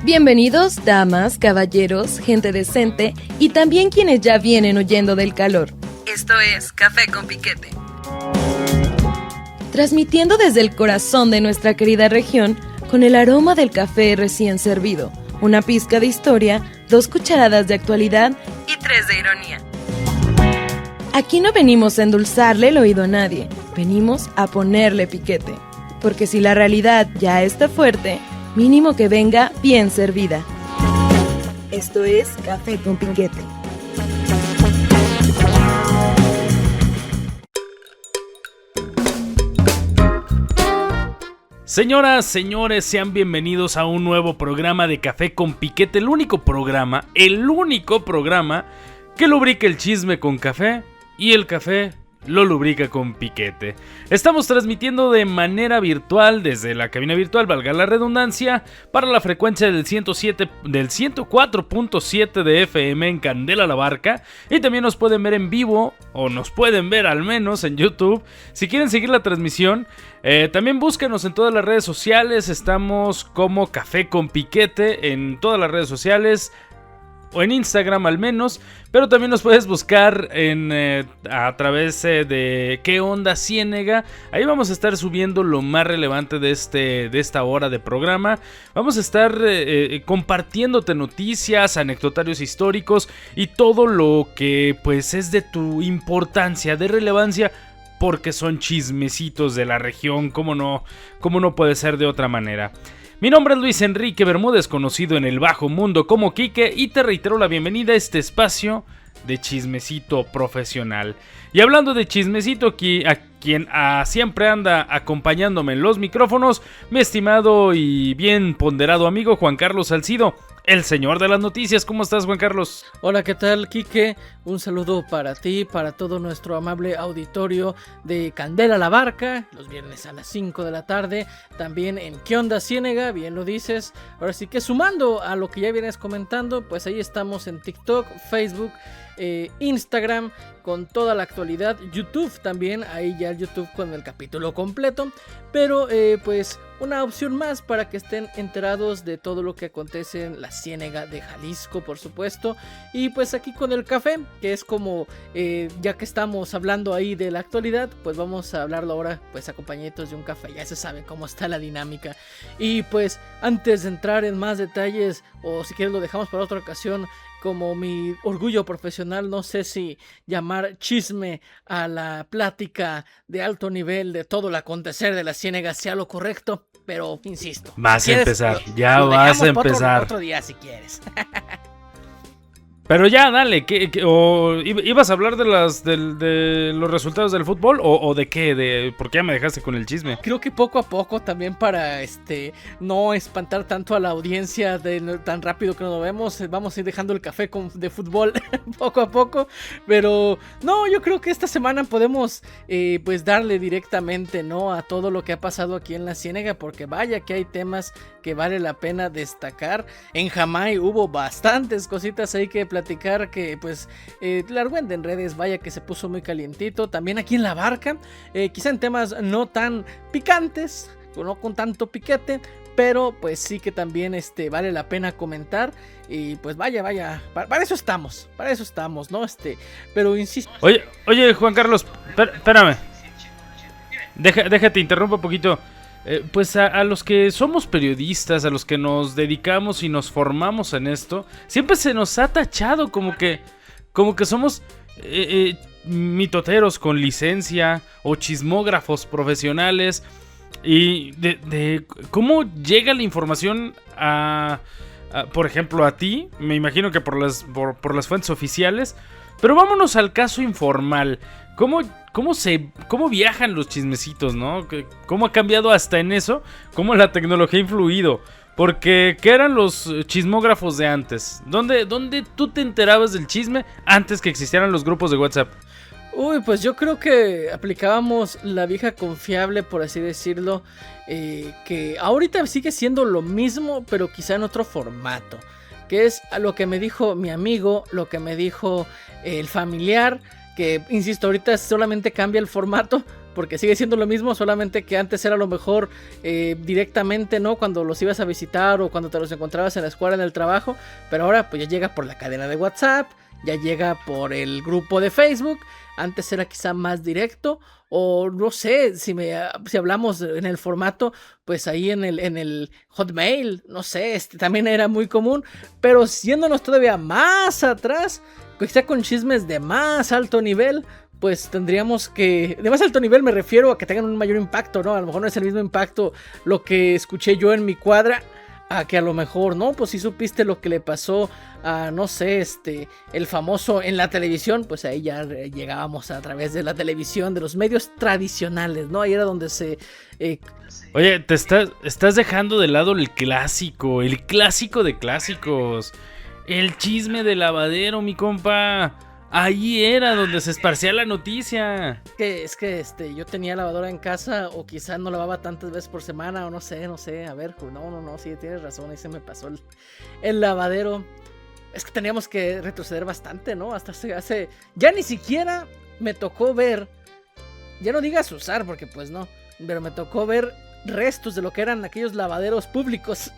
Bienvenidos, damas, caballeros, gente decente y también quienes ya vienen huyendo del calor. Esto es Café con Piquete. Transmitiendo desde el corazón de nuestra querida región, con el aroma del café recién servido, una pizca de historia, 2 cucharadas de actualidad y 3 de ironía. Aquí no venimos a endulzarle el oído a nadie, venimos a ponerle piquete. Porque si la realidad ya está fuerte, mínimo que venga bien servida. Esto es Café con Piquete. Señoras, señores, sean bienvenidos a un nuevo programa de Café con Piquete, el único programa que lubrica el chisme con café y el café lo lubrica con piquete. Estamos transmitiendo de manera virtual desde la cabina virtual, valga la redundancia, para la frecuencia del 104.7 de FM en Candela La Barca, y también nos pueden ver en vivo, o nos pueden ver al menos en YouTube. Si quieren seguir la transmisión, también búsquenos en todas las redes sociales. Estamos como Café con Piquete en todas las redes sociales, o en Instagram al menos, pero también nos puedes buscar a través de ¿Qué onda Ciénega? Ahí vamos a estar subiendo lo más relevante de esta hora de programa. Vamos a estar compartiéndote noticias, anecdotarios históricos y todo lo que pues es de tu importancia, de relevancia, porque son chismecitos de la región, cómo no puede ser de otra manera. Mi nombre es Luis Enrique Bermúdez, conocido en el bajo mundo como Quique, y te reitero la bienvenida a este espacio de chismecito profesional. Y hablando de chismecito, aquí a quien siempre anda acompañándome en los micrófonos, mi estimado y bien ponderado amigo Juan Carlos Salcido, el señor de las noticias. ¿Cómo estás, Juan Carlos? Hola, ¿qué tal, Quique? Un saludo para ti, para todo nuestro amable auditorio de Candela La Barca, los viernes a las 5 de la tarde, también en ¿Qué onda Ciénega? Bien lo dices. Ahora sí que sumando a lo que ya vienes comentando, pues ahí estamos en TikTok, Facebook, Instagram, con toda la actualidad, YouTube también, ahí ya el YouTube con el capítulo completo, pero pues una opción más para que estén enterados de todo lo que acontece en la Ciénega de Jalisco, por supuesto, y pues aquí con el café, que es como, ya que estamos hablando ahí de la actualidad, pues vamos a hablarlo ahora, pues acompañaditos de un café, ya se sabe cómo está la dinámica. Y pues antes de entrar en más detalles, o si quieres lo dejamos para otra ocasión, como mi orgullo profesional, no sé si llamar chisme a la plática de alto nivel de todo el acontecer de la Ciénega sea lo correcto, pero insisto. Vas a empezar, ya vas a empezar. Otro día si quieres. Pero ya, dale, ¿ibas a hablar de los resultados del fútbol o de qué? ¿Por qué ya me dejaste con el chisme? Creo que poco a poco también para no espantar tanto a la audiencia tan rápido que nos vemos, vamos a ir dejando el café de fútbol poco a poco, pero no, yo creo que esta semana podemos pues darle directamente, ¿no?, a todo lo que ha pasado aquí en la Ciénega, porque vaya que hay temas que vale la pena destacar. En Jamay hubo bastantes cositas ahí que platicar, que pues la argüenda en redes, vaya que se puso muy calientito. También aquí en La Barca, quizá en temas no tan picantes, no con tanto piquete, pero pues sí que también vale la pena comentar. Y pues vaya, para eso estamos, ¿no? Pero insisto. Oye, Juan Carlos, espérame. Déjate, interrumpo un poquito. Pues a los que somos periodistas, a los que nos dedicamos y nos formamos en esto, siempre se nos ha tachado como que somos mitoteros con licencia o chismógrafos profesionales. Y de cómo llega la información por ejemplo, a ti, me imagino que por las fuentes oficiales. Pero vámonos al caso informal. ¿Cómo viajan los chismecitos, no? ¿Cómo ha cambiado hasta en eso? ¿Cómo la tecnología ha influido? Porque, ¿qué eran los chismógrafos de antes? ¿Dónde tú te enterabas del chisme antes que existieran los grupos de WhatsApp? Uy, pues yo creo que aplicábamos la vieja confiable, por así decirlo, que ahorita sigue siendo lo mismo, pero quizá en otro formato. Que es a lo que me dijo mi amigo, lo que me dijo el familiar, que insisto, ahorita solamente cambia el formato, porque sigue siendo lo mismo, solamente que antes era a lo mejor directamente, ¿no? Cuando los ibas a visitar o cuando te los encontrabas en la escuela, en el trabajo, pero ahora pues ya llega por la cadena de WhatsApp, ya llega por el grupo de Facebook. Antes era quizá más directo, o no sé, si hablamos en el formato, pues ahí en el Hotmail, no sé, también era muy común, pero yéndonos todavía más atrás, quizá con chismes de más alto nivel, pues tendríamos que, de más alto nivel me refiero a que tengan un mayor impacto, ¿no? A lo mejor no es el mismo impacto lo que escuché yo en mi cuadra, a que a lo mejor, ¿no? Pues si supiste lo que le pasó a, no sé, el famoso en la televisión, pues ahí ya llegábamos a través de la televisión, de los medios tradicionales, ¿no? Ahí era donde se... Oye, te estás dejando de lado el clásico de clásicos, el chisme de lavadero, mi compa. Ahí era donde se esparcía la noticia. Es que yo tenía lavadora en casa, o quizá no lavaba tantas veces por semana, o no sé, a ver, no, sí, tienes razón, ahí se me pasó el lavadero. Es que teníamos que retroceder bastante, ¿no? Hasta hace, ya ni siquiera me tocó ver, ya no digas usar, porque pues no, pero me tocó ver restos de lo que eran aquellos lavaderos públicos.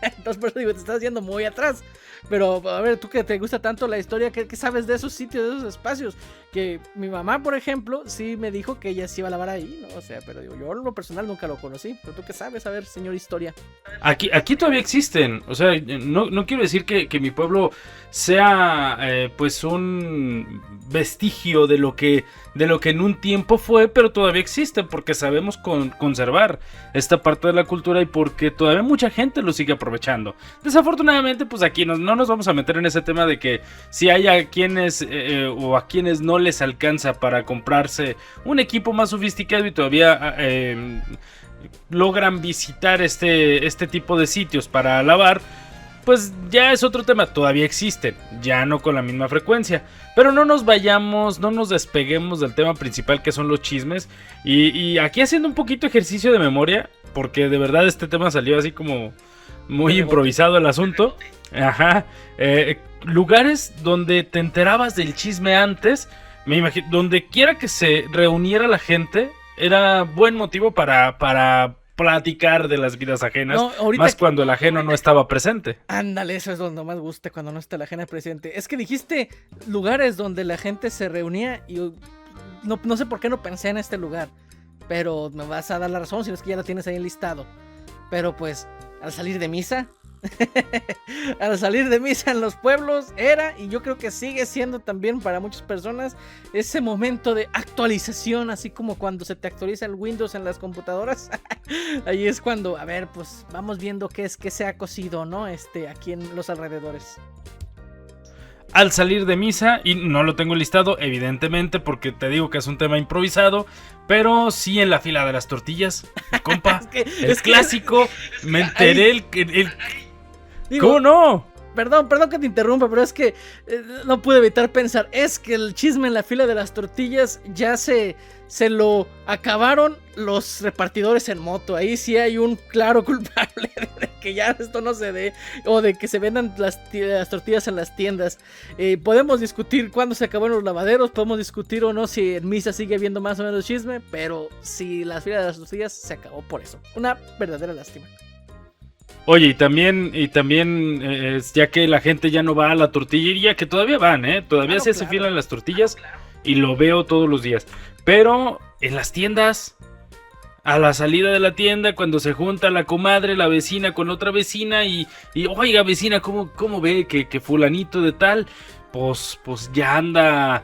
Entonces por eso digo, te estás yendo muy atrás. Pero a ver, tú que te gusta tanto la historia, ¿qué sabes de esos sitios, de esos espacios? Que mi mamá, por ejemplo, sí me dijo que ella sí iba a lavar ahí, ¿no? O sea, pero digo, yo en lo personal nunca lo conocí. Pero tú qué sabes, a ver, señor historia. Aquí todavía existen. O sea, no quiero decir que mi pueblo sea pues un vestigio de lo que en un tiempo fue, pero todavía existe porque sabemos conservar esta parte de la cultura y porque todavía mucha gente lo sigue aprovechando. Desafortunadamente, pues aquí no nos vamos a meter en ese tema de que si hay a quienes o a quienes no les alcanza para comprarse un equipo más sofisticado y todavía logran visitar este tipo de sitios para lavar, pues ya es otro tema. Todavía existen, ya no con la misma frecuencia, pero no nos vayamos, no nos despeguemos del tema principal, que son los chismes. Y aquí haciendo un poquito ejercicio de memoria, porque de verdad este tema salió así como muy improvisado el asunto. Ajá. Lugares donde te enterabas del chisme antes, me imagino, donde quiera que se reuniera la gente, era buen motivo para platicar de las vidas ajenas, no, más cuando el ajeno no estaba presente. Ándale, eso es donde más gusta, cuando no está el ajeno presente. Es que dijiste lugares donde la gente se reunía y no sé por qué no pensé en este lugar, pero me vas a dar la razón si no es que ya lo tienes ahí listado. Pero pues, al salir de misa... al salir de misa en los pueblos era, y yo creo que sigue siendo también para muchas personas, ese momento de actualización, así como cuando se te actualiza el Windows en las computadoras. Ahí es cuando, a ver, pues vamos viendo qué se ha cocido, ¿no? Aquí en los alrededores. Al salir de misa, y no lo tengo listado, evidentemente, porque te digo que es un tema improvisado, pero sí en la fila de las tortillas, compa, es clásico, me enteré Digo, ¿cómo no? Perdón que te interrumpa, pero es que no pude evitar pensar, es que el chisme en la fila de las tortillas ya se lo acabaron los repartidores en moto. Ahí sí hay un claro culpable de que ya esto no se dé, o de que se vendan las tortillas en las tiendas. Podemos discutir cuándo se acabaron los lavaderos, podemos discutir o no si en misa sigue habiendo más o menos chisme, pero si la fila de las tortillas se acabó por eso. Una verdadera lástima. Oye, y también ya que la gente ya no va a la tortillería, que todavía van, todavía se hace fila en las tortillas, y lo veo todos los días. Pero en las tiendas, a la salida de la tienda, cuando se junta la comadre, la vecina con otra vecina, y oiga vecina, ¿cómo ve que fulanito de tal? Pues ya anda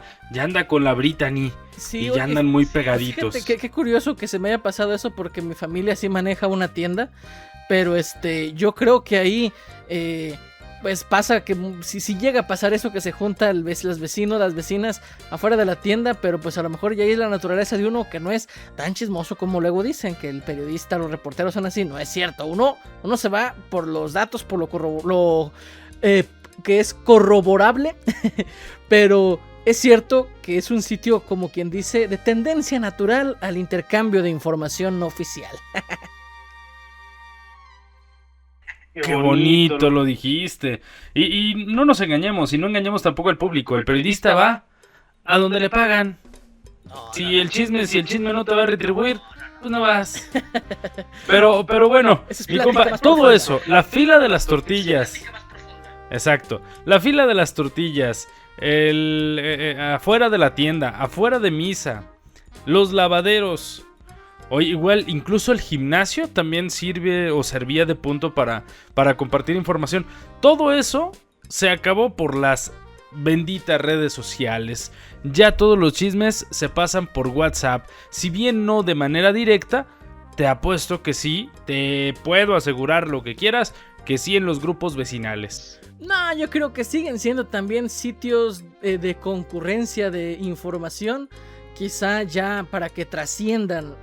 con la Brittany. Sí, y ya andan muy pegaditos. Fíjate, qué curioso que se me haya pasado eso, porque mi familia sí maneja una tienda. Pero yo creo que ahí pues pasa que si llega a pasar eso, que se junta los vecinos, las vecinas afuera de la tienda, pero pues a lo mejor ya es la naturaleza de uno que no es tan chismoso como luego dicen, que el periodista, los reporteros son así. No es cierto, uno se va por los datos, por lo que es corroborable, pero es cierto que es un sitio, como quien dice, de tendencia natural al intercambio de información no oficial. Qué bonito lo dijiste. Y no nos engañemos, y no engañemos tampoco al público. El periodista va a donde le pagan. Si el chisme no te va a retribuir, pues no vas. Pero bueno, mi compa, todo eso, la fila de las tortillas. Exacto, la fila de las tortillas, afuera de la tienda, afuera de misa, los lavaderos. Oye, igual, incluso el gimnasio también sirve o servía de punto para compartir información. Todo eso se acabó por las benditas redes sociales. Ya todos los chismes se pasan por WhatsApp. Si bien no de manera directa, te apuesto que sí, te puedo asegurar lo que quieras, que sí en los grupos vecinales. No, yo creo que siguen siendo también sitios de concurrencia de información. Quizá ya para que trasciendan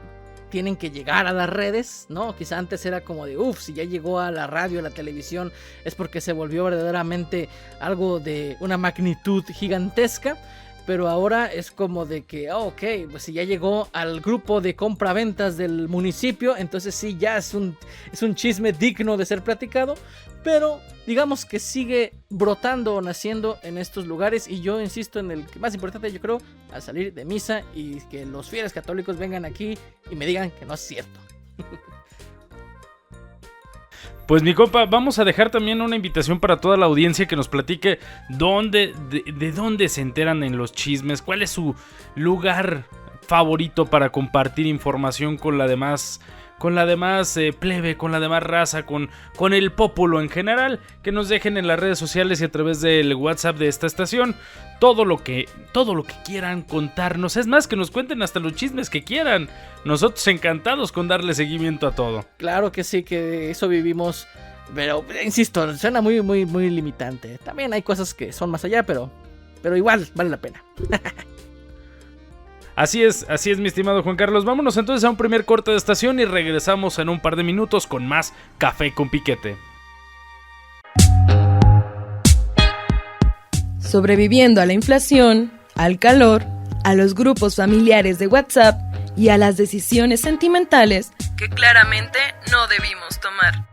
tienen que llegar a las redes, ¿no? Quizá antes era como de, si ya llegó a la radio, a la televisión, es porque se volvió verdaderamente algo de una magnitud gigantesca. Pero ahora es como de que, ok, pues si ya llegó al grupo de compra-ventas del municipio, entonces sí, ya es un chisme digno de ser platicado. Pero digamos que sigue brotando o naciendo en estos lugares. Y yo insisto en el que más importante, yo creo, al salir de misa y que los fieles católicos vengan aquí y me digan que no es cierto. Pues mi compa, vamos a dejar también una invitación para toda la audiencia que nos platique de dónde se enteran en los chismes, cuál es su lugar favorito para compartir información con la demás plebe, con la demás raza, con el populo en general. Que nos dejen en las redes sociales y a través del WhatsApp de esta estación todo lo que quieran contarnos. Es más, que nos cuenten hasta los chismes que quieran. Nosotros encantados con darle seguimiento a todo. Claro que sí, que eso vivimos. Pero insisto, suena muy, muy, muy limitante. También hay cosas que son más allá, pero igual vale la pena. Así es, mi estimado Juan Carlos. Vámonos entonces a un primer corte de estación y regresamos en un par de minutos con más Café con Piquete. Sobreviviendo a la inflación, al calor, a los grupos familiares de WhatsApp y a las decisiones sentimentales que claramente no debimos tomar.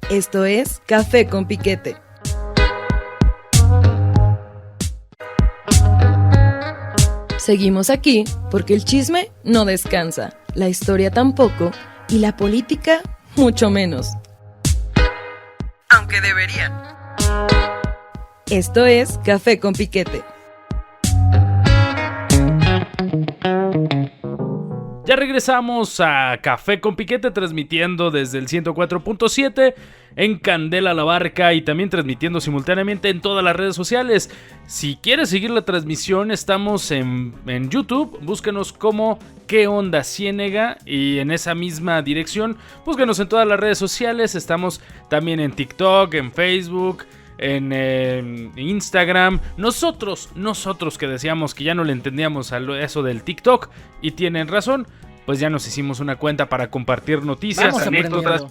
Esto es Café con Piquete. Seguimos aquí porque el chisme no descansa, la historia tampoco y la política mucho menos. Aunque debería. Esto es Café con Piquete. Ya regresamos a Café con Piquete, transmitiendo desde el 104.7 en Candela la Barca y también transmitiendo simultáneamente en todas las redes sociales. Si quieres seguir la transmisión, estamos en YouTube, búscanos como ¿Qué onda Ciénega? Y en esa misma dirección, búscanos en todas las redes sociales. Estamos también en TikTok, en Facebook, en Instagram. Nosotros que decíamos que ya no le entendíamos a eso del TikTok, y tienen razón, pues ya nos hicimos una cuenta para compartir noticias, anécdotas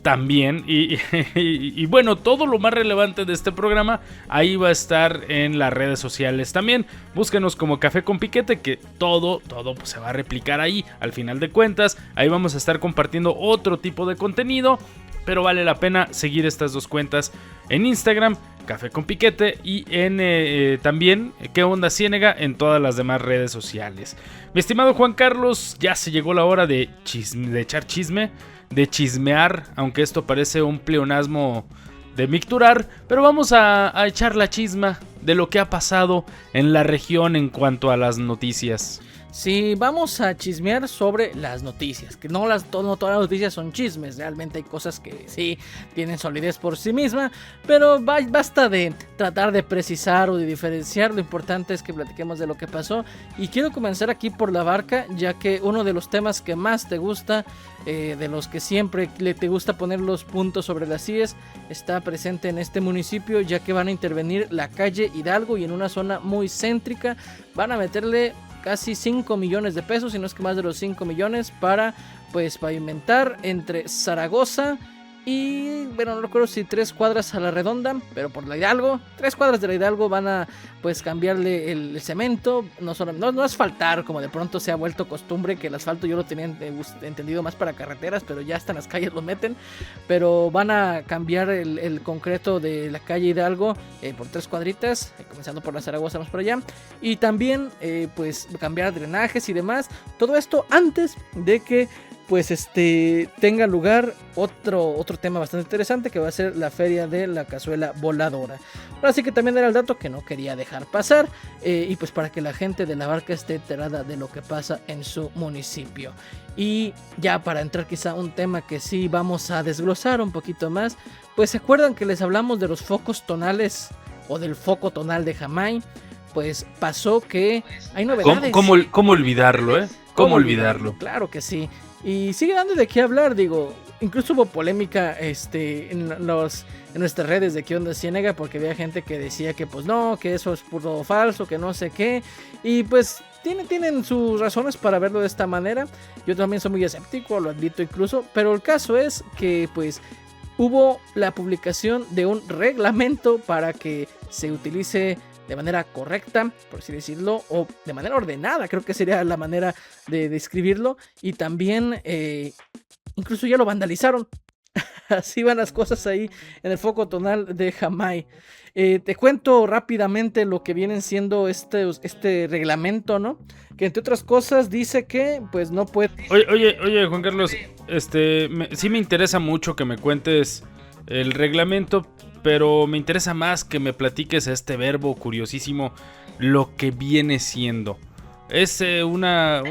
también, y bueno, todo lo más relevante de este programa ahí va a estar en las redes sociales también. Búsquenos como Café con Piquete, que todo pues se va a replicar ahí. Al final de cuentas, ahí vamos a estar compartiendo otro tipo de contenido, pero vale la pena seguir estas dos cuentas en Instagram, Café con Piquete, y en también ¿Qué onda Ciénega? En todas las demás redes sociales. Mi estimado Juan Carlos, ya se llegó la hora de echar chisme, de chismear, aunque esto parece un pleonasmo de micturar, pero vamos a echar la chisma de lo que ha pasado en la región en cuanto a las noticias. Sí, vamos a chismear sobre las noticias, que no todas las noticias son chismes, realmente hay cosas que sí tienen solidez por sí misma, pero basta de tratar de precisar o de diferenciar. Lo importante es que platiquemos de lo que pasó, y quiero comenzar aquí por La Barca, ya que uno de los temas que más te gusta, de los que siempre te gusta poner los puntos sobre las IES, está presente en este municipio, ya que van a intervenir la calle Hidalgo, y en una zona muy céntrica van a meterle casi 5 millones de pesos, si no es que más de los 5 millones, para pues pavimentar entre Zaragoza Y bueno, no recuerdo si 3 cuadras a la redonda, pero por la Hidalgo, 3 cuadras de la Hidalgo van a pues cambiarle el cemento, no asfaltar, como de pronto se ha vuelto costumbre, que el asfalto yo lo tenía entendido más para carreteras, pero ya hasta en las calles lo meten, pero van a cambiar el concreto de la calle Hidalgo por 3 cuadritas, comenzando por la Zaragoza más por allá, y también pues cambiar drenajes y demás, todo esto antes de que pues tenga lugar otro tema bastante interesante, que va a ser la feria de la cazuela voladora. Así que también era el dato que no quería dejar pasar, y pues para que la gente de la Barca esté enterada de lo que pasa en su municipio. Y ya para entrar quizá a un tema que sí vamos a desglosar un poquito más, pues se acuerdan que les hablamos de los focos tonales o del foco tonal de Jamay. Pues pasó que hay novedades. ¿Cómo olvidarlo, eh? ¿Cómo olvidarlo? Claro que sí. Y sigue dando de qué hablar, digo. Incluso hubo polémica en nuestras redes de ¿Qué onda Ciénega? Porque había gente que decía que pues no, que eso es puro falso, que no sé qué. Y pues tienen sus razones para verlo de esta manera. Yo también soy muy escéptico, lo admito incluso. Pero el caso es que pues hubo la publicación de un reglamento para que se utilice de manera correcta, por así decirlo, o de manera ordenada, creo que sería la manera de describirlo. Y también incluso ya lo vandalizaron. Así van las cosas ahí en el foco tonal de Jamay. Te cuento rápidamente lo que vienen siendo este reglamento, ¿no? Que entre otras cosas dice que pues no puede... Oye, Juan Carlos, sí me interesa mucho que me cuentes el reglamento, pero me interesa más que me platiques este verbo curiosísimo, lo que viene siendo. Es una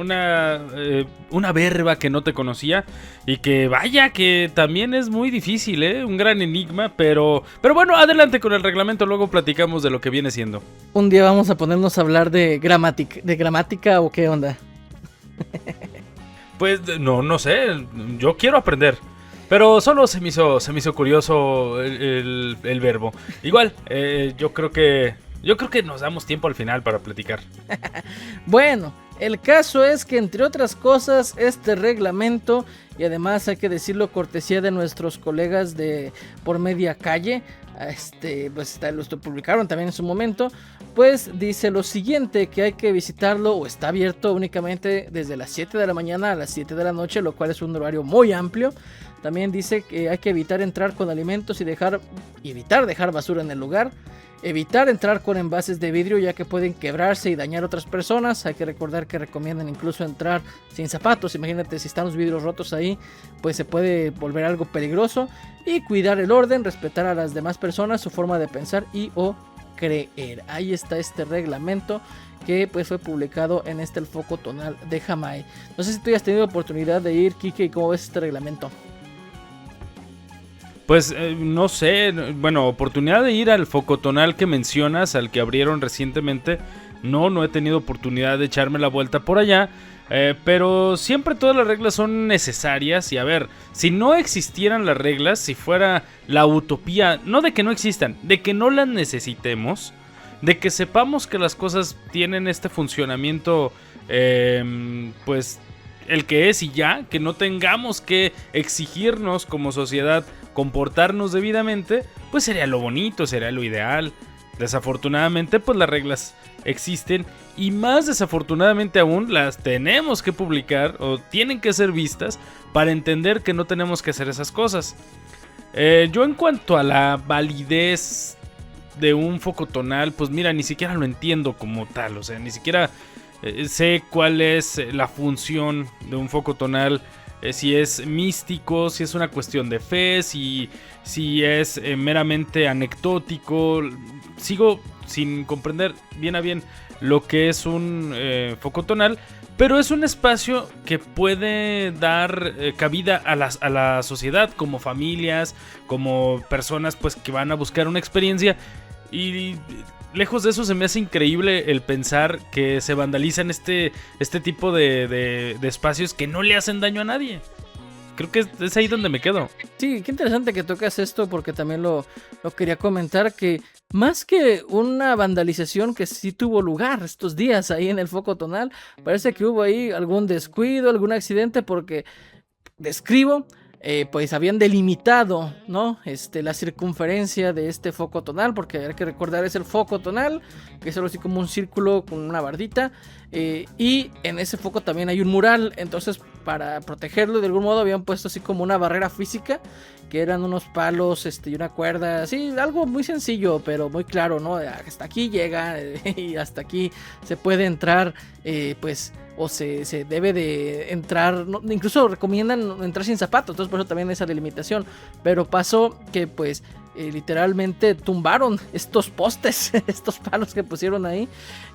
verba que no te conocía y que vaya que también es muy difícil, un gran enigma, pero bueno, adelante con el reglamento, luego platicamos de lo que viene siendo. Un día vamos a ponernos a hablar de gramática o qué onda. Pues no sé, yo quiero aprender. Pero solo se me hizo curioso el verbo. Igual, yo creo que nos damos tiempo al final para platicar. Bueno, el caso es que entre otras cosas este reglamento, y además hay que decirlo cortesía de nuestros colegas de Por Media Calle, pues lo publicaron también en su momento, pues dice lo siguiente, que hay que visitarlo o está abierto únicamente desde las 7 de la mañana a las 7 de la noche, lo cual es un horario muy amplio. También dice que hay que evitar entrar con alimentos y evitar dejar basura en el lugar. Evitar entrar con envases de vidrio, ya que pueden quebrarse y dañar a otras personas. Hay que recordar que recomiendan incluso entrar sin zapatos. Imagínate si están los vidrios rotos ahí, pues se puede volver algo peligroso. Y cuidar el orden, respetar a las demás personas, su forma de pensar y o creer. Ahí está este reglamento que pues fue publicado en el foco tonal de Jamay. No sé si tú ya has tenido oportunidad de ir, Kike, y cómo ves este reglamento. Pues no sé, bueno, oportunidad de ir al focotonal que mencionas, al que abrieron recientemente, no he tenido oportunidad de echarme la vuelta por allá, pero siempre todas las reglas son necesarias y a ver, si no existieran las reglas, si fuera la utopía, no de que no existan, de que no las necesitemos, de que sepamos que las cosas tienen este funcionamiento, pues el que es y ya, que no tengamos que exigirnos como sociedad comportarnos debidamente, pues sería lo bonito, sería lo ideal. Desafortunadamente, pues las reglas existen y más desafortunadamente aún las tenemos que publicar o tienen que ser vistas para entender que no tenemos que hacer esas cosas. Yo en cuanto a la validez de un focotonal, pues mira, ni siquiera lo entiendo como tal, o sea, ni siquiera sé cuál es la función de un focotonal. Si es místico, si es una cuestión de fe, si es meramente anecdótico. Sigo sin comprender bien a bien lo que es un focotonal, pero es un espacio que puede dar cabida a la sociedad, como familias, como personas pues que van a buscar una experiencia. Y lejos de eso se me hace increíble el pensar que se vandalizan este tipo de espacios que no le hacen daño a nadie. Creo que es ahí donde me quedo. Sí, qué interesante que tocas esto porque también lo quería comentar, que más que una vandalización que sí tuvo lugar estos días ahí en el foco tonal, parece que hubo ahí algún descuido, algún accidente, porque describo, pues habían delimitado, ¿no? La circunferencia de este foco tonal, porque hay que recordar es el foco tonal, que es algo así como un círculo con una bardita, y en ese foco también hay un mural. Entonces, para protegerlo de algún modo habían puesto así como una barrera física, que eran unos palos y una cuerda, así, algo muy sencillo, pero muy claro, ¿no? Hasta aquí llega y hasta aquí se puede entrar, pues, o se debe de entrar, ¿no? Incluso recomiendan entrar sin zapatos, entonces por eso también esa delimitación. Pero pasó que pues literalmente tumbaron estos postes, estos palos que pusieron ahí,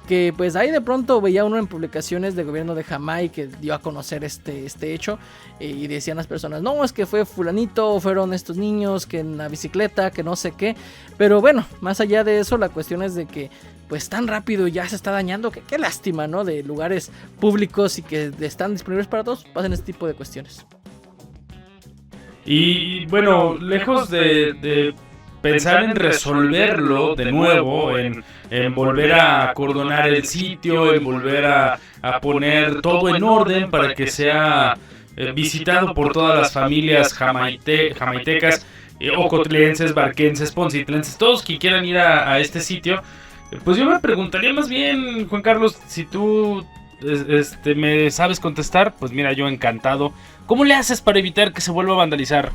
que pues ahí de pronto veía uno en publicaciones del gobierno de Jamaica que dio a conocer este hecho, y decían las personas, no, es que fue fulanito, fueron estos niños que en la bicicleta, que no sé qué. Pero bueno, más allá de eso, la cuestión es de que pues tan rápido ya se está dañando, que qué lástima, ¿no? De lugares públicos y que están disponibles para todos, pasen este tipo de cuestiones. Y bueno, lejos de pensar en resolverlo de nuevo, en volver a acordonar el sitio, en volver a poner todo en orden para que sea visitado por todas las familias jamaitecas, ocotlenses, barquenses, poncitlenses, todos que quieran ir a este sitio. Pues yo me preguntaría más bien, Juan Carlos, si tú me sabes contestar, pues mira, yo encantado. ¿Cómo le haces para evitar que se vuelva a vandalizar?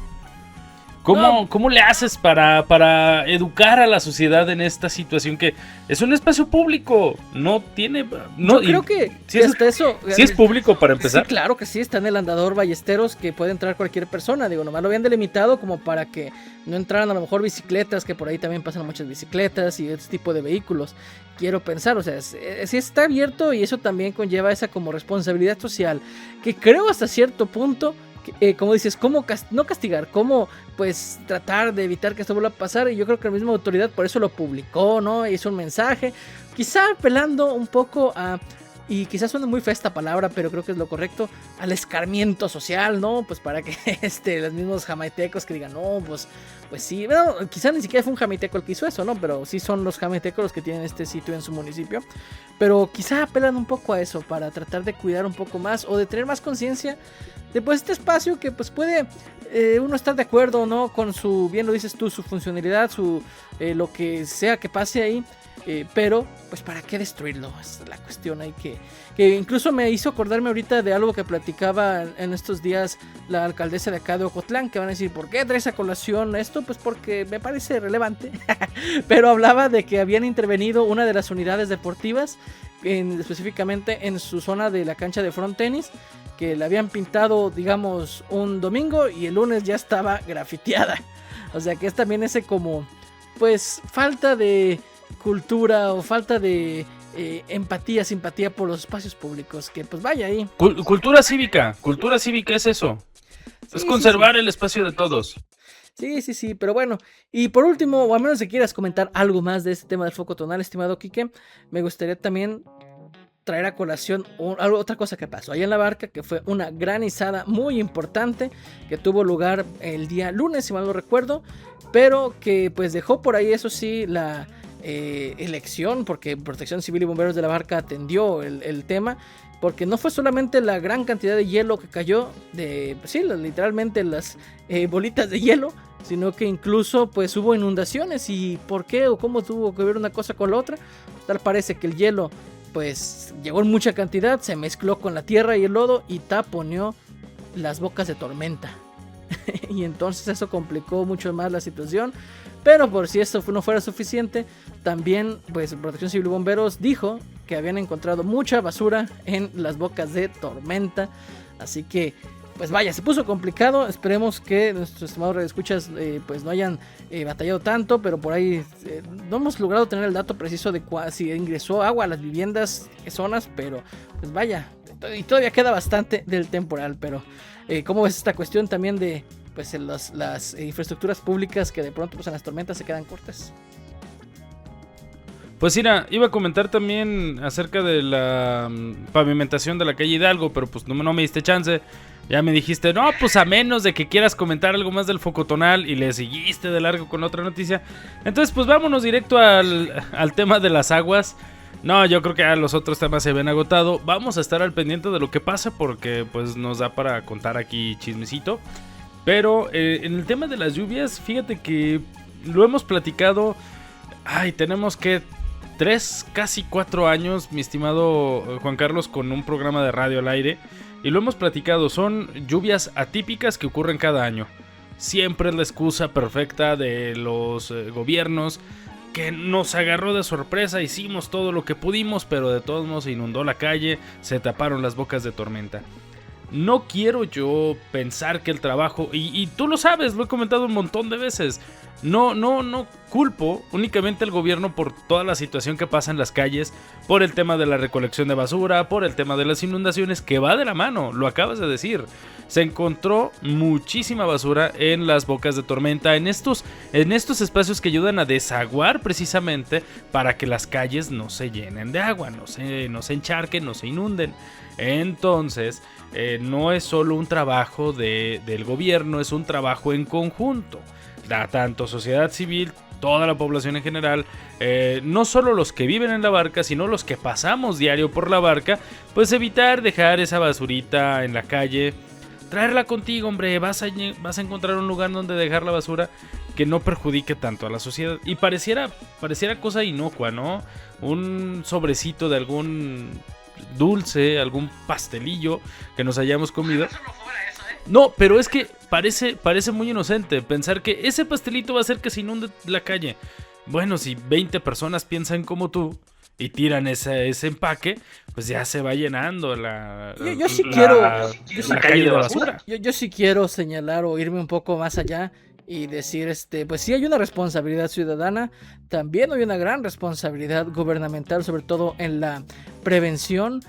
¿Cómo le haces para educar a la sociedad en esta situación que es un espacio público? No tiene... No, yo creo que si hasta eso... ¿Sí es público para empezar? Sí, claro que sí, está en el andador Ballesteros, que puede entrar cualquier persona. Digo, nomás lo habían delimitado como para que no entraran a lo mejor bicicletas, que por ahí también pasan muchas bicicletas y este tipo de vehículos. Quiero pensar, o sea, sí está abierto, y eso también conlleva esa como responsabilidad social, que creo hasta cierto punto... como dices, cómo no castigar, cómo pues tratar de evitar que esto vuelva a pasar. Y yo creo que la misma autoridad por eso lo publicó, ¿no? Hizo un mensaje, quizá apelando un poco a, y quizás suena muy fea esta palabra, pero creo que es lo correcto, al escarmiento social, ¿no? Pues para que los mismos jamaitecos que digan, no, pues sí, bueno, quizá ni siquiera fue un jamaiteco el que hizo eso, ¿no? Pero sí son los jamaitecos los que tienen este sitio en su municipio. Pero quizá apelan un poco a eso, para tratar de cuidar un poco más, o de tener más conciencia de pues este espacio que pues puede uno estar de acuerdo, ¿no? Con su, bien lo dices tú, su funcionalidad, su lo que sea que pase ahí. Pero, pues, ¿para qué destruirlo? Es la cuestión ahí que incluso me hizo acordarme ahorita de algo que platicaba en estos días la alcaldesa de acá de Ocotlán, que van a decir, ¿por qué traes a colación esto? Pues porque me parece relevante. Pero hablaba de que habían intervenido una de las unidades deportivas, específicamente en su zona de la cancha de front tenis, que la habían pintado, digamos, un domingo, y el lunes ya estaba grafiteada. O sea que es también ese como, pues, falta de cultura o falta de empatía, simpatía por los espacios públicos, que pues vaya ahí. Cultura cívica es eso. Sí, es conservar el espacio de todos. Sí, pero bueno, y por último, o al menos si quieras comentar algo más de este tema del foco tonal, estimado Quique, me gustaría también traer a colación otra cosa que pasó allá en la barca, que fue una granizada muy importante que tuvo lugar el día lunes, si mal no recuerdo, pero que pues dejó por ahí, eso sí, la elección, porque Protección Civil y Bomberos de la Barca atendió el tema, porque no fue solamente la gran cantidad de hielo que cayó, pues sí, literalmente las bolitas de hielo, sino que incluso pues hubo inundaciones. ¿Y por qué o cómo tuvo que ver una cosa con la otra? Tal parece que el hielo pues llegó en mucha cantidad, se mezcló con la tierra y el lodo y taponeó las bocas de tormenta. Y entonces eso complicó mucho más la situación. Pero por si esto no fuera suficiente, también pues Protección Civil y Bomberos dijo que habían encontrado mucha basura en las bocas de tormenta. Así que pues vaya, se puso complicado. Esperemos que nuestros estimados radioescuchas pues no hayan batallado tanto, pero por ahí no hemos logrado tener el dato preciso de si ingresó agua a las viviendas, qué zonas, pero pues vaya, y todavía queda bastante del temporal. Pero ¿cómo ves esta cuestión también de pues las infraestructuras públicas que de pronto pues en las tormentas se quedan cortas? Pues mira, iba a comentar también acerca de la pavimentación de la calle Hidalgo, pero pues no me diste chance. Ya me dijiste, no, pues a menos de que quieras comentar algo más del focotonal, y le seguiste de largo con otra noticia. Entonces pues vámonos directo al tema de las aguas. No, yo creo que ya los otros temas se ven agotado. Vamos a estar al pendiente de lo que pasa, porque pues nos da para contar aquí chismecito. Pero en el tema de las lluvias, fíjate que lo hemos platicado. Tenemos que 3, casi 4 años, mi estimado Juan Carlos, con un programa de radio al aire. Y lo hemos platicado, son lluvias atípicas que ocurren cada año. Siempre es la excusa perfecta de los gobiernos, que nos agarró de sorpresa, hicimos todo lo que pudimos, pero de todos modos se inundó la calle, se taparon las bocas de tormenta. No quiero yo pensar que el trabajo, y tú lo sabes, lo he comentado un montón de veces, no culpo únicamente al gobierno por toda la situación que pasa en las calles, por el tema de la recolección de basura, por el tema de las inundaciones, que va de la mano, lo acabas de decir. Se encontró muchísima basura en las bocas de tormenta, en estos espacios que ayudan a desaguar precisamente para que las calles no se llenen de agua, no se encharquen, no se inunden. Entonces, no es solo un trabajo del gobierno, es un trabajo en conjunto. Tanto sociedad civil, toda la población en general, no solo los que viven en la barca, sino los que pasamos diario por la barca, pues evitar dejar esa basurita en la calle, traerla contigo, hombre, vas a encontrar un lugar donde dejar la basura que no perjudique tanto a la sociedad. Y pareciera cosa inocua, ¿no? Un sobrecito de algún dulce, algún pastelillo que nos hayamos comido. No, pero es que parece muy inocente pensar que ese pastelito va a hacer que se inunde la calle. Bueno, si 20 personas piensan como tú y tiran ese empaque, pues ya se va llenando la calle de basura. Yo sí quiero señalar o irme un poco más allá y decir, pues sí hay una responsabilidad ciudadana, también hay una gran responsabilidad gubernamental, sobre todo en la prevención,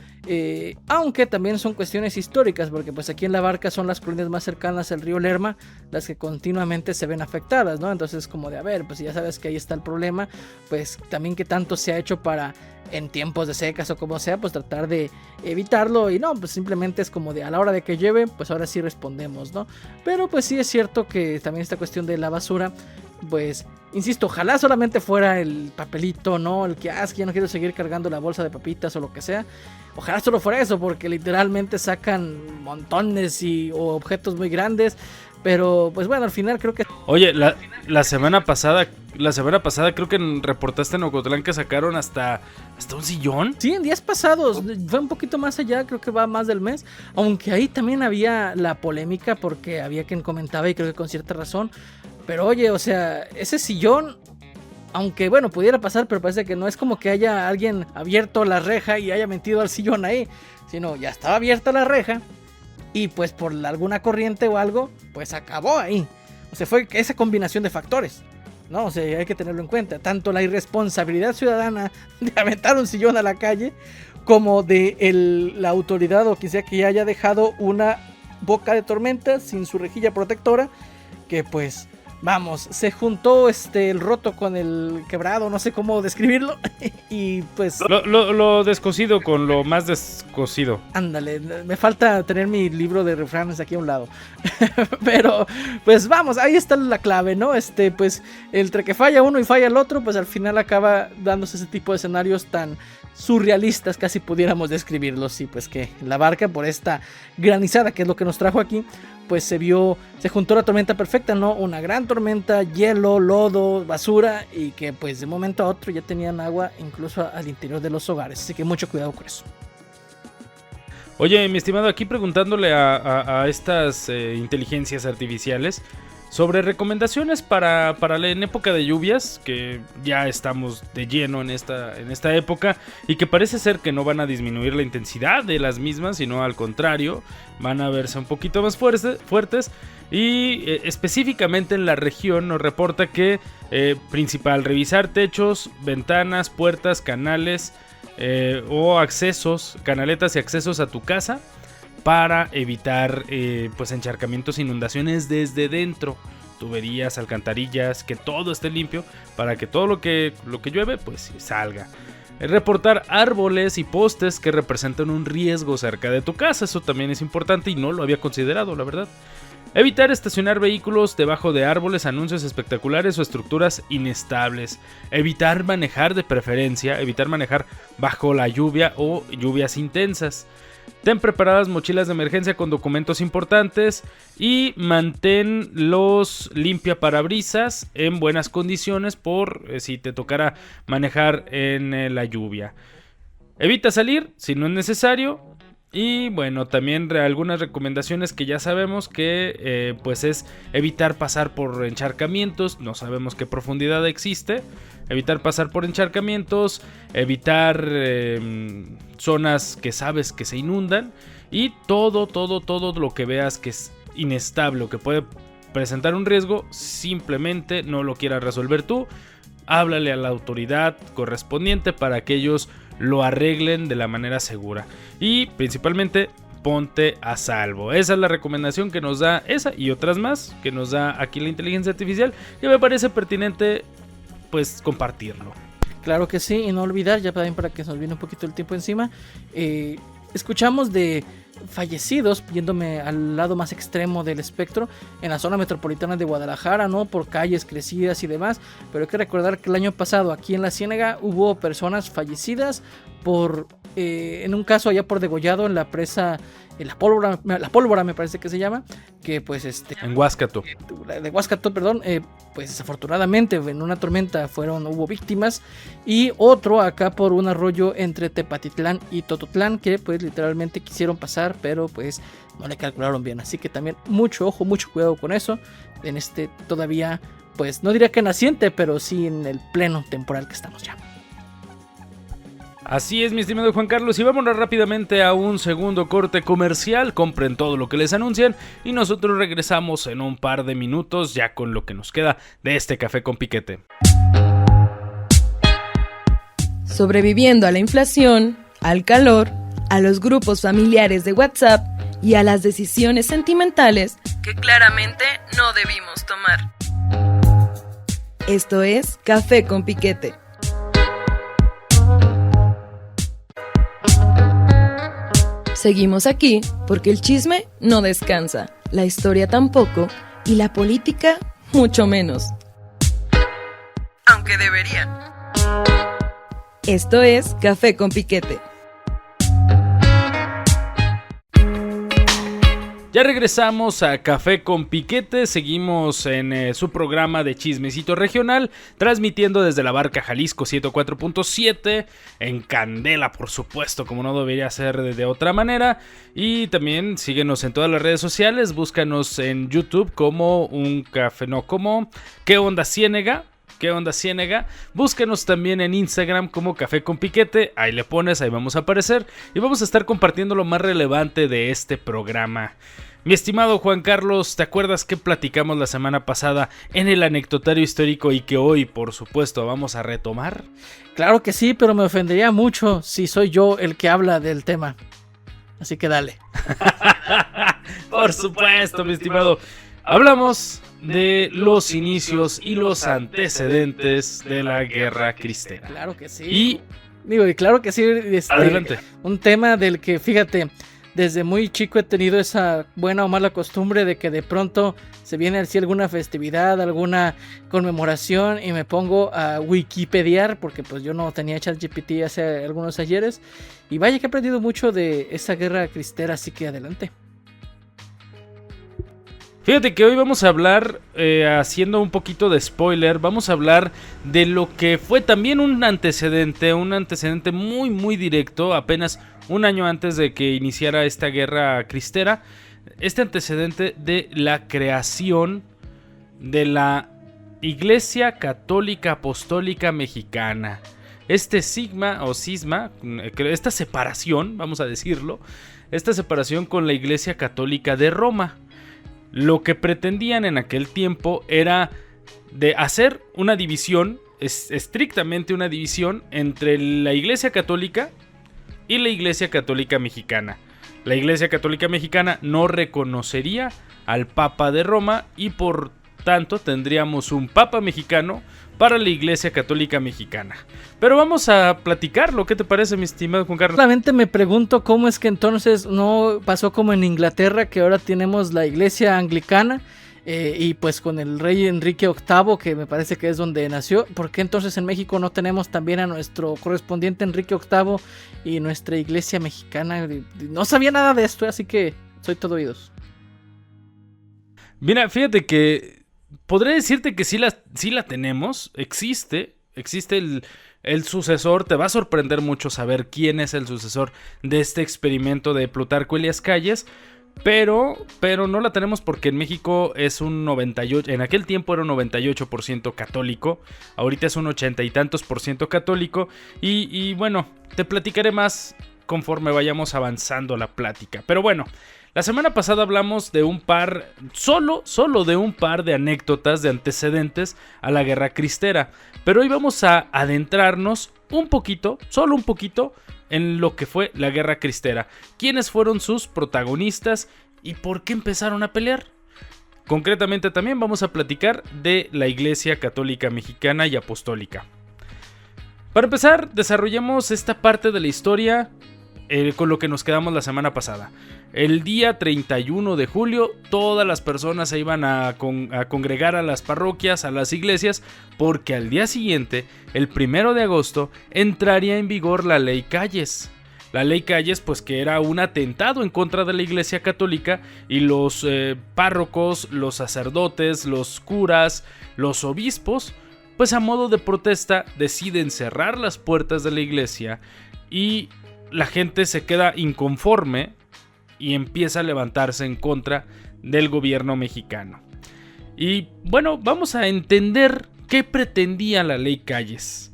aunque también son cuestiones históricas, porque pues aquí en la barca son las colonias más cercanas al río Lerma las que continuamente se ven afectadas, ¿no? Entonces como de, pues ya sabes que ahí está el problema, pues también que tanto se ha hecho para, en tiempos de secas o como sea, pues tratar de evitarlo, y no, pues simplemente es como de a la hora de que llueve, pues ahora sí respondemos, ¿no? Pero pues sí es cierto que también esta cuestión de la basura, pues insisto, ojalá solamente fuera el papelito, ¿no? El que ya no quiero seguir cargando la bolsa de papitas o lo que sea. Ojalá solo fuera eso, porque literalmente sacan montones o objetos muy grandes. Pero pues bueno, al final creo que... Oye, la semana pasada creo que reportaste en Ocotlán que sacaron hasta un sillón. Sí, en días pasados, fue un poquito más allá, creo que va más del mes. Aunque ahí también había la polémica porque había quien comentaba, y creo que con cierta razón, pero oye, o sea, ese sillón, aunque bueno, pudiera pasar, pero parece que no es como que haya alguien abierto la reja y haya metido al sillón ahí, sino ya estaba abierta la reja y pues por alguna corriente o algo, pues acabó ahí. O sea, fue esa combinación de factores, ¿no? O sea, hay que tenerlo en cuenta, tanto la irresponsabilidad ciudadana de aventar un sillón a la calle, como de la autoridad o quien sea que haya dejado una boca de tormenta sin su rejilla protectora, que pues... Vamos, se juntó el roto con el quebrado, no sé cómo describirlo. Y pues... Lo descosido con lo más descosido. Ándale, me falta tener mi libro de refranes aquí a un lado. Pero, pues vamos, ahí está la clave, ¿no? Pues, entre que falla uno y falla el otro, pues al final acaba dándose ese tipo de escenarios tan surrealistas, casi pudiéramos describirlos. Y pues que la barca, por esta granizada, que es lo que nos trajo aquí, pues se juntó la tormenta perfecta, ¿no? Una gran tormenta, hielo, lodo, basura, y que pues de momento a otro ya tenían agua incluso al interior de los hogares, así que mucho cuidado con eso. Oye, mi estimado, aquí preguntándole a estas inteligencias artificiales sobre recomendaciones para en época de lluvias, que ya estamos de lleno en esta época, y que parece ser que no van a disminuir la intensidad de las mismas, sino al contrario, van a verse un poquito más fuertes. Y específicamente en la región nos reporta que principal, revisar techos, ventanas, puertas, canales o accesos, canaletas y accesos a tu casa, para evitar pues encharcamientos e inundaciones desde dentro, tuberías, alcantarillas, que todo esté limpio para que todo lo que llueve pues salga. Reportar árboles y postes que representan un riesgo cerca de tu casa, eso también es importante y no lo había considerado, la verdad. Evitar estacionar vehículos debajo de árboles, anuncios espectaculares o estructuras inestables. Evitar manejar, de preferencia, evitar manejar bajo la lluvia o lluvias intensas. Ten preparadas mochilas de emergencia con documentos importantes y mantén los limpiaparabrisas en buenas condiciones por si te tocara manejar en la lluvia. Evita salir si no es necesario. Y bueno, también algunas recomendaciones que ya sabemos que pues es evitar pasar por encharcamientos. No sabemos qué profundidad existe. Evitar pasar por encharcamientos, evitar zonas que sabes que se inundan. Y todo lo que veas que es inestable o que puede presentar un riesgo, simplemente no lo quieras resolver tú. Háblale a la autoridad correspondiente para que ellos lo arreglen de la manera segura. Y principalmente ponte a salvo. Esa es la recomendación que nos da, esa y otras más que nos da aquí la inteligencia artificial, que me parece pertinente pues compartirlo. Claro que sí, y no olvidar, ya también para que se nos viene un poquito el tiempo encima, escuchamos de fallecidos, yéndome al lado más extremo del espectro, en la zona metropolitana de Guadalajara, ¿no? Por calles crecidas y demás, pero hay que recordar que el año pasado aquí en la Ciénega hubo personas fallecidas por, en un caso allá por degollado en la presa, en la pólvora me parece que se llama, que pues en Huáscato. De Huáscato, perdón, pues desafortunadamente en una tormenta hubo víctimas, y otro acá por un arroyo entre Tepatitlán y Tototlán, que pues literalmente quisieron pasar, pero pues no le calcularon bien, así que también mucho ojo, mucho cuidado con eso, en todavía, pues no diría que naciente, pero sí en el pleno temporal que estamos ya. Así es, mi estimado Juan Carlos, y vámonos rápidamente a un segundo corte comercial. Compren todo lo que les anuncian y nosotros regresamos en un par de minutos ya con lo que nos queda de este Café con Piquete. Sobreviviendo a la inflación, al calor, a los grupos familiares de WhatsApp y a las decisiones sentimentales que claramente no debimos tomar. Esto es Café con Piquete. Seguimos aquí porque el chisme no descansa, la historia tampoco y la política mucho menos. Aunque debería. Esto es Café con Piquete. Ya regresamos a Café con Piquete, seguimos en su programa de chismecito regional, transmitiendo desde La Barca, Jalisco 104.7, en Candela, por supuesto, como no debería ser de otra manera, y también síguenos en todas las redes sociales, búscanos en YouTube como ¿Qué onda Ciénega? ¿Qué onda Ciénega? Búscanos también en Instagram como Café con Piquete, ahí le pones, ahí vamos a aparecer y vamos a estar compartiendo lo más relevante de este programa. Mi estimado Juan Carlos, ¿te acuerdas que platicamos la semana pasada en el anecdotario histórico y que hoy, por supuesto, vamos a retomar? Claro que sí, pero me ofendería mucho si soy yo el que habla del tema. Así que dale. Por supuesto, mi estimado. Hablamos de los inicios y los antecedentes de la Guerra Cristera. Claro que sí. Y claro que sí. Adelante. Un tema del que, fíjate, desde muy chico he tenido esa buena o mala costumbre de que de pronto se viene así alguna festividad, alguna conmemoración y me pongo a wikipediar porque pues yo no tenía ChatGPT hace algunos ayeres y vaya que he aprendido mucho de esa Guerra Cristera, así que adelante. Fíjate que hoy vamos a hablar, haciendo un poquito de spoiler, vamos a hablar de lo que fue también un antecedente muy muy directo, apenas un año antes de que iniciara esta Guerra Cristera, este antecedente de la creación de la Iglesia Católica Apostólica Mexicana. Este cisma, esta separación, vamos a decirlo, esta separación con la Iglesia Católica de Roma. Lo que pretendían en aquel tiempo era de hacer una división, estrictamente una división entre la Iglesia Católica y la Iglesia Católica Mexicana. La Iglesia Católica Mexicana no reconocería al Papa de Roma y por tanto tendríamos un Papa mexicano para la Iglesia Católica Mexicana. Pero vamos a platicarlo, ¿qué te parece, mi estimado Juan Carlos? Solamente me pregunto cómo es que entonces no pasó como en Inglaterra, que ahora tenemos la Iglesia Anglicana, y pues con el rey Enrique VIII, que me parece que es donde nació. ¿Por qué entonces en México no tenemos también a nuestro correspondiente Enrique VIII y nuestra iglesia mexicana? No sabía nada de esto, así que soy todo oídos. Mira, fíjate que podré decirte que sí la tenemos, existe el sucesor. Te va a sorprender mucho saber quién es el sucesor de este experimento de Plutarco Elías Calles. Pero no la tenemos porque en México es un 98%, en aquel tiempo era un 98% católico, ahorita es un 80 y tantos % católico, y bueno, te platicaré más conforme vayamos avanzando la plática. Pero bueno, la semana pasada hablamos de un par, solo de un par de anécdotas, de antecedentes a la Guerra Cristera, pero hoy vamos a adentrarnos un poquito, solo un poquito, en lo que fue la Guerra Cristera. ¿Quiénes fueron sus protagonistas y por qué empezaron a pelear? Concretamente también vamos a platicar de la Iglesia Católica Mexicana y Apostólica. Para empezar, desarrollemos esta parte de la historia con lo que nos quedamos la semana pasada. El día 31 de julio, todas las personas se iban a congregar a las parroquias, a las iglesias, porque al día siguiente, el 1 de agosto, entraría en vigor la Ley Calles. La Ley Calles, pues que era un atentado en contra de la Iglesia Católica, y los párrocos, los sacerdotes, los curas, los obispos, pues a modo de protesta deciden cerrar las puertas de la iglesia, y la gente se queda inconforme y empieza a levantarse en contra del gobierno mexicano. Y bueno, vamos a entender qué pretendía la Ley Calles.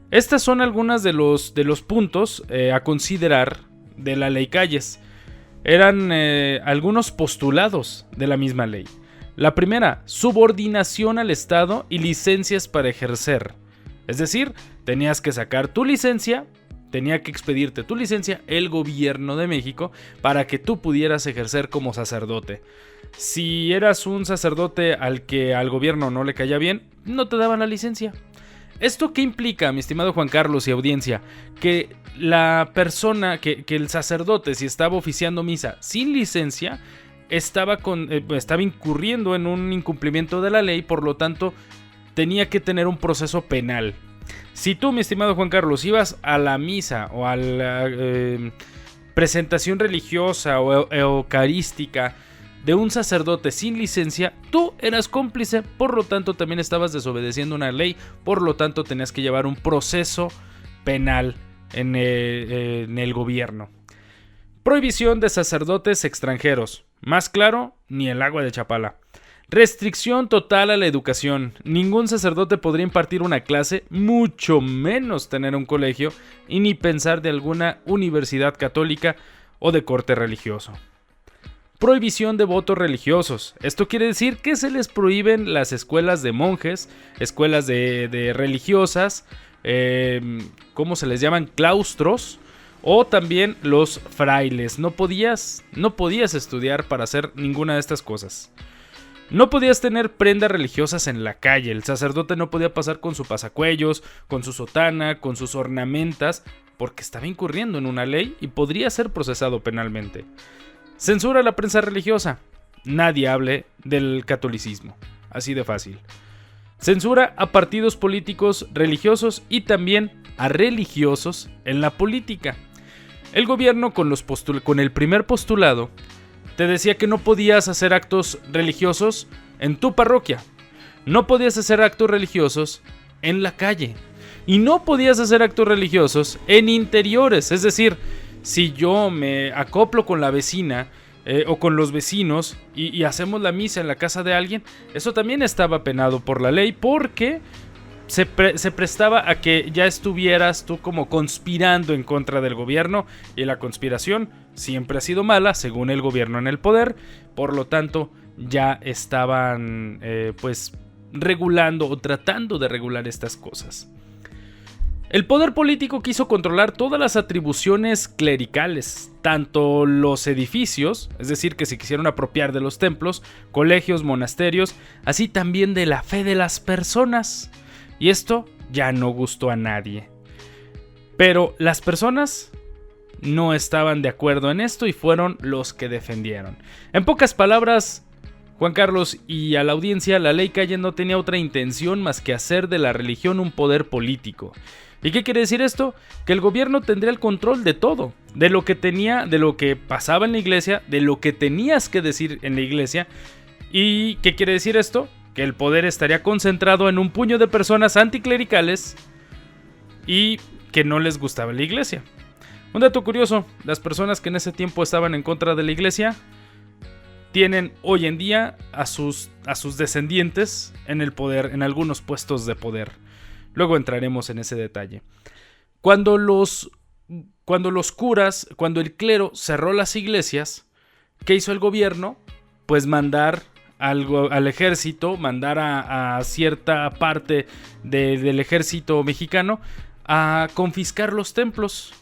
Estas son algunas de los puntos a considerar de la Ley Calles. Eran algunos postulados de la misma ley. La primera, subordinación al Estado y licencias para ejercer. Es decir, tenías que sacar tu licencia, tenía que expedirte tu licencia el gobierno de México para que tú pudieras ejercer como sacerdote. Si eras un sacerdote al que al gobierno no le caía bien, no te daban la licencia. ¿Esto qué implica, mi estimado Juan Carlos y audiencia? Que la persona, que el sacerdote, si estaba oficiando misa sin licencia, estaba incurriendo en un incumplimiento de la ley, por lo tanto, tenía que tener un proceso penal. Si tú, mi estimado Juan Carlos, ibas a la misa o a la presentación religiosa o eucarística de un sacerdote sin licencia, tú eras cómplice, por lo tanto también estabas desobedeciendo una ley, por lo tanto tenías que llevar un proceso penal en el gobierno. Prohibición de sacerdotes extranjeros. Más claro, ni el agua de Chapala. Restricción total a la educación. Ningún sacerdote podría impartir una clase, mucho menos tener un colegio, y ni pensar de alguna universidad católica o de corte religioso. Prohibición de votos religiosos. Esto quiere decir que se les prohíben las escuelas de monjes, escuelas de religiosas, ¿cómo se les llaman? Claustros, o también los frailes. No podías estudiar para hacer ninguna de estas cosas. No podías tener prendas religiosas en la calle. El sacerdote no podía pasar con su pasacuellos, con su sotana, con sus ornamentas, porque estaba incurriendo en una ley y podría ser procesado penalmente. Censura a la prensa religiosa. Nadie hable del catolicismo. Así de fácil. Censura a partidos políticos religiosos y también a religiosos en la política. El gobierno con el primer postulado te decía que no podías hacer actos religiosos en tu parroquia, no podías hacer actos religiosos en la calle y no podías hacer actos religiosos en interiores. Es decir, si yo me acoplo con la vecina o con los vecinos y hacemos la misa en la casa de alguien, eso también estaba penado por la ley, porque se prestaba a que ya estuvieras tú como conspirando en contra del gobierno, y la conspiración siempre ha sido mala según el gobierno en el poder. Por lo tanto, ya estaban regulando o tratando de regular estas cosas. El poder político quiso controlar todas las atribuciones clericales, tanto los edificios, es decir, que se quisieron apropiar de los templos, colegios, monasterios, así también de la fe de las personas. Y esto ya no gustó a nadie. Pero las personas no estaban de acuerdo en esto y fueron los que defendieron. En pocas palabras, Juan Carlos, y a la audiencia, la ley Calles no tenía otra intención más que hacer de la religión un poder político. ¿Y qué quiere decir esto? Que el gobierno tendría el control de todo, de lo que pasaba en la iglesia, de lo que tenías que decir en la iglesia. ¿Y qué quiere decir esto? Que el poder estaría concentrado en un puño de personas anticlericales y que no les gustaba la iglesia. Un dato curioso, las personas que en ese tiempo estaban en contra de la iglesia tienen hoy en día a sus descendientes en el poder, en algunos puestos de poder. Luego entraremos en ese detalle. Cuando los curas, cuando el clero cerró las iglesias, ¿qué hizo el gobierno? Pues mandar al ejército, mandar a cierta parte del ejército mexicano a confiscar los templos,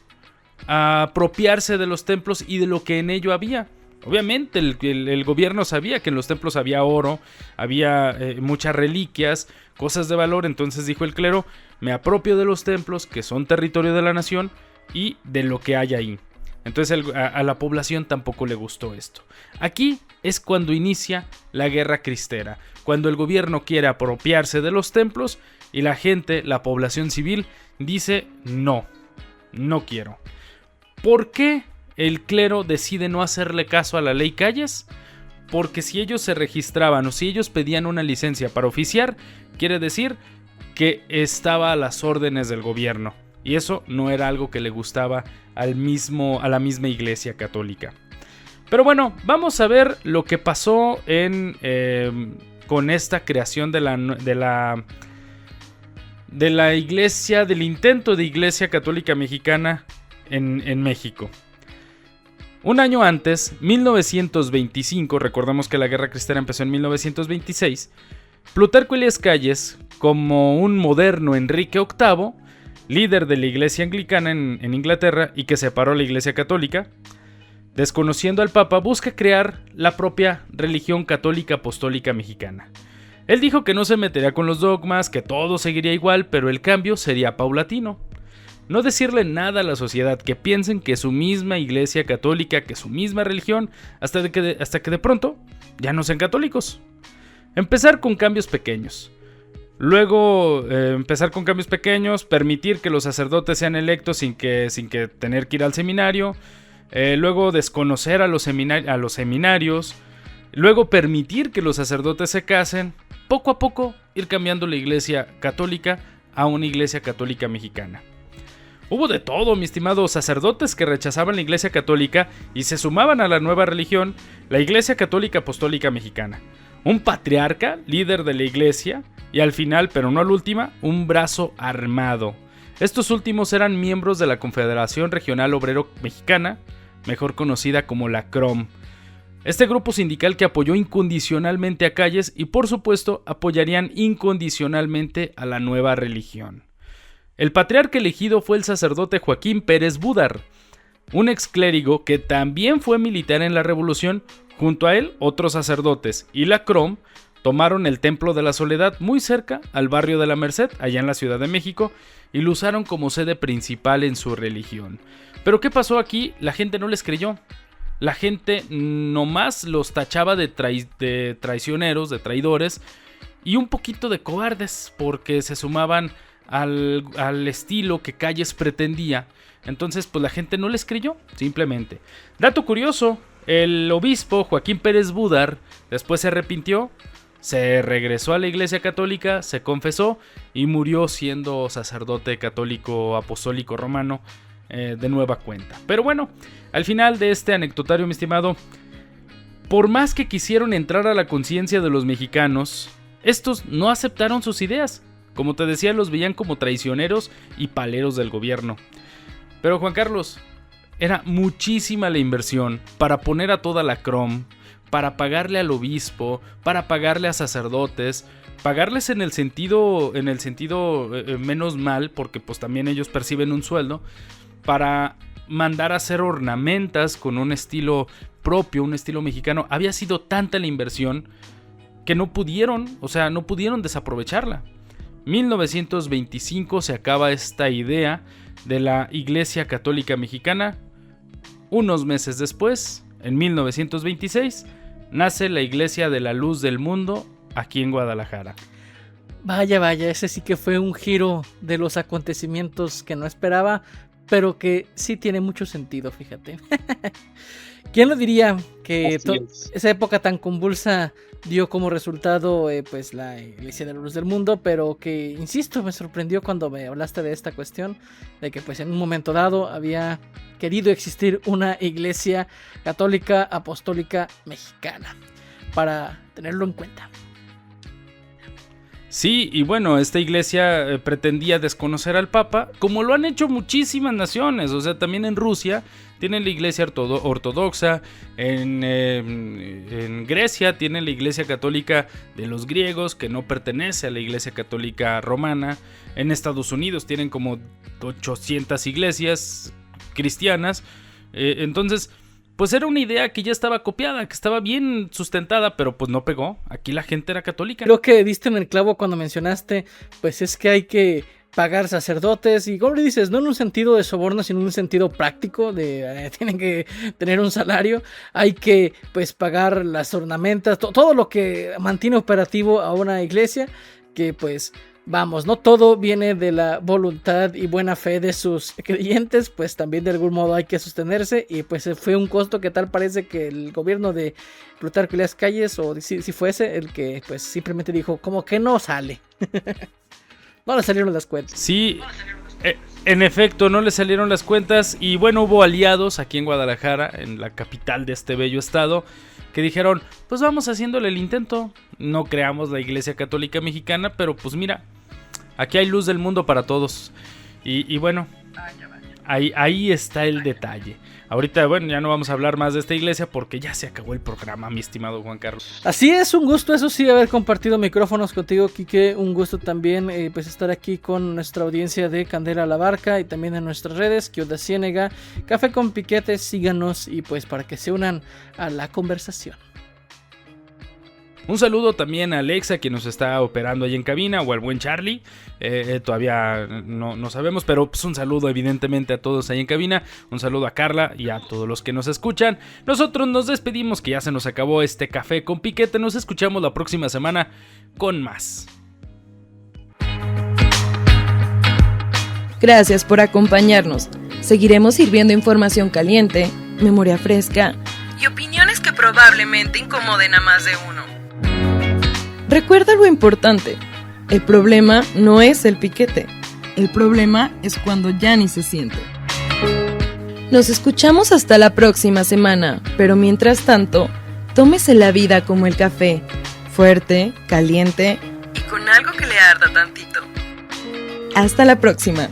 a apropiarse de los templos y de lo que en ello había. Obviamente el gobierno sabía que en los templos había oro, había muchas reliquias, cosas de valor. Entonces dijo el clero: me apropio de los templos que son territorio de la nación y de lo que hay ahí. Entonces a la población tampoco le gustó esto. Aquí es cuando inicia la guerra cristera, cuando el gobierno quiere apropiarse de los templos y la gente, la población civil, dice no quiero. ¿Por qué el clero decide no hacerle caso a la ley Calles? Porque si ellos se registraban o si ellos pedían una licencia para oficiar, quiere decir que estaba a las órdenes del gobierno. Y eso no era algo que le gustaba a la misma iglesia católica. Pero bueno, vamos a ver lo que pasó con esta creación de la iglesia, del intento de iglesia católica mexicana en México. Un año antes, 1925, recordemos que la guerra cristera empezó en 1926, Plutarco Elías Calles, como un moderno Enrique VIII, líder de la iglesia anglicana en Inglaterra y que separó la iglesia católica, desconociendo al Papa, busca crear la propia religión católica apostólica mexicana. Él dijo que no se metería con los dogmas, que todo seguiría igual, pero el cambio sería paulatino. No decirle nada a la sociedad, que piensen que su misma iglesia católica, que su misma religión, hasta que de pronto ya no sean católicos. Empezar con cambios pequeños. Luego permitir que los sacerdotes sean electos sin que tener que ir al seminario. Luego desconocer a los seminarios. Luego permitir que los sacerdotes se casen. Poco a poco ir cambiando la iglesia católica a una iglesia católica mexicana. Hubo de todo, mi estimado, sacerdotes que rechazaban la iglesia católica y se sumaban a la nueva religión, la iglesia católica apostólica mexicana. Un patriarca, líder de la iglesia, y al final, pero no al último, un brazo armado. Estos últimos eran miembros de la Confederación Regional Obrero Mexicana, mejor conocida como la CROM. Este grupo sindical que apoyó incondicionalmente a Calles y por supuesto apoyarían incondicionalmente a la nueva religión. El patriarca elegido fue el sacerdote Joaquín Pérez Budar, un exclérigo que también fue militar en la Revolución. Junto a él, otros sacerdotes y la CROM tomaron el Templo de la Soledad muy cerca al barrio de la Merced, allá en la Ciudad de México, y lo usaron como sede principal en su religión. Pero ¿qué pasó aquí? La gente no les creyó. La gente nomás los tachaba de traicioneros, de traidores y un poquito de cobardes porque se sumaban al estilo que Calles pretendía. Entonces pues la gente no les creyó, simplemente. Dato curioso, el obispo Joaquín Pérez Budar después se arrepintió, se regresó a la iglesia católica, se confesó y murió siendo sacerdote católico apostólico romano de nueva cuenta. Pero bueno, al final de este anecdotario, mi estimado, por más que quisieron entrar a la conciencia de los mexicanos, estos no aceptaron sus ideas. Como te decía, los veían como traicioneros y paleros del gobierno. Pero Juan Carlos, era muchísima la inversión para poner a toda la CROM, para pagarle al obispo, para pagarle a sacerdotes, pagarles en el sentido menos mal, porque pues también ellos perciben un sueldo, para mandar a hacer ornamentas con un estilo propio, un estilo mexicano. Había sido tanta la inversión que no pudieron desaprovecharla. 1925 se acaba esta idea de la Iglesia Católica Mexicana. Unos meses después, en 1926, nace la Iglesia de la Luz del Mundo aquí en Guadalajara. Vaya, ese sí que fue un giro de los acontecimientos que no esperaba, pero que sí tiene mucho sentido, fíjate. ¿Quién lo diría que esa época tan convulsa dio como resultado pues la Iglesia de la Luz del Mundo? Pero que, insisto, me sorprendió cuando me hablaste de esta cuestión, de que pues en un momento dado había querido existir una Iglesia Católica Apostólica Mexicana, para tenerlo en cuenta. Sí, y bueno, esta iglesia pretendía desconocer al Papa, como lo han hecho muchísimas naciones. O sea, también en Rusia tienen la iglesia ortodoxa, en Grecia tienen la iglesia católica de los griegos, que no pertenece a la iglesia católica romana. En Estados Unidos tienen como 800 iglesias cristianas. Entonces, pues era una idea que ya estaba copiada, que estaba bien sustentada, pero pues no pegó. Aquí la gente era católica. Creo que diste en el clavo cuando mencionaste, pues es que hay que pagar sacerdotes, y como le dices, no en un sentido de soborno, sino en un sentido práctico, de tienen que tener un salario, hay que pues pagar las ornamentas, todo lo que mantiene operativo a una iglesia, que pues vamos, no todo viene de la voluntad y buena fe de sus creyentes, pues también de algún modo hay que sostenerse, y pues fue un costo que tal parece que el gobierno de Plutarco Elías Calles, o si fuese el que pues simplemente dijo, como que no sale. No le salieron las cuentas. Sí, en efecto, no le salieron las cuentas, y bueno, hubo aliados aquí en Guadalajara, en la capital de este bello estado, que dijeron, pues vamos haciéndole el intento, no creamos la Iglesia Católica Mexicana, pero pues mira, aquí hay luz del mundo para todos. Y bueno, ahí está el detalle. Ahorita, bueno, ya no vamos a hablar más de esta iglesia porque ya se acabó el programa, mi estimado Juan Carlos. Así es, un gusto, eso sí, haber compartido micrófonos contigo, Quique. Un gusto también pues estar aquí con nuestra audiencia de Candela a la Barca y también en nuestras redes, Kioda Ciénega, Café con Piquete, síganos y pues para que se unan a la conversación. Un saludo también a Alexa, quien nos está operando ahí en cabina, o al buen Charlie. Todavía no sabemos, pero pues un saludo evidentemente a todos ahí en cabina. Un saludo a Carla y a todos los que nos escuchan. Nosotros nos despedimos, que ya se nos acabó este Café con Piquete. Nos escuchamos la próxima semana con más. Gracias por acompañarnos. Seguiremos sirviendo información caliente, memoria fresca y opiniones que probablemente incomoden a más de uno. Recuerda lo importante, el problema no es el piquete, el problema es cuando ya ni se siente. Nos escuchamos hasta la próxima semana, pero mientras tanto, tómese la vida como el café, fuerte, caliente y con algo que le arda tantito. Hasta la próxima.